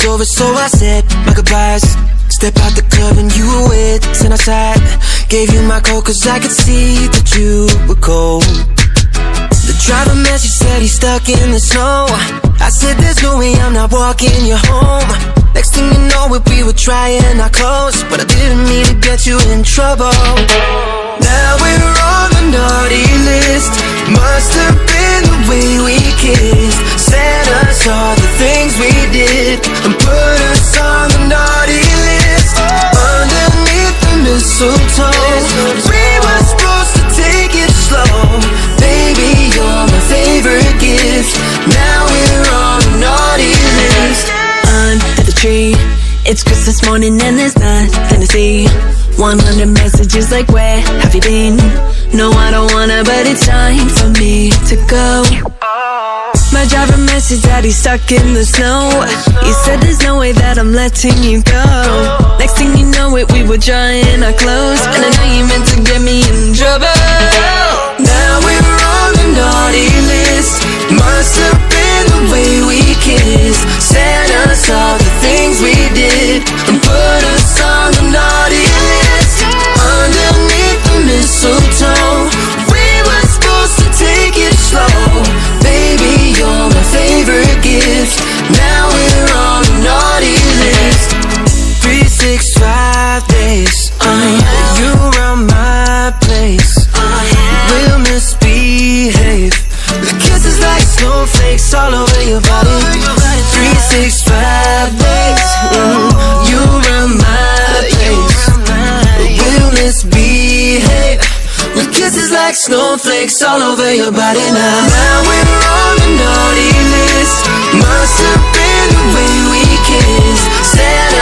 over, so I said my goodbyes. Step out the club and you were with, and I sat, gave you my coat cause I could see that you were cold. The driver message said he's stuck in the snow. I said there's no way I'm not walking you home. Next thing you know it, we were trying our clothes, but I didn't mean to get you in trouble. Now we're on the naughty list. Must have been the way we kissed. Said us all the things we did and put us on the naughty list. Underneath the mistletoe, we were supposed to take it slow. Baby, you're my favorite gift. Now we're on the naughty list. Under the tree, it's Christmas morning and there's nothing to see. 100 messages like, where have you been? No, I don't wanna, but it's time for me to go. My driver messaged that he's stuck in the snow. He said there's no way that I'm letting you go. Next thing you know it, we were drying our clothes, and I know you meant to get me in trouble. Now we're on the naughty list. Must have been the way we kissed. Said us all the things we did and put us on the naughty list. Underneath the mistletoe, we were supposed to take it slow. Baby, you're my favorite gift. Now we're on the naughty list. 365 days, you run my place. We'll misbehave. The kisses like snowflakes all over your body. 365 days, you run my place. We'll misbehave. The kisses like snowflakes all over your body now. Now we're on the naughty list. Must have been the way we kissed. Said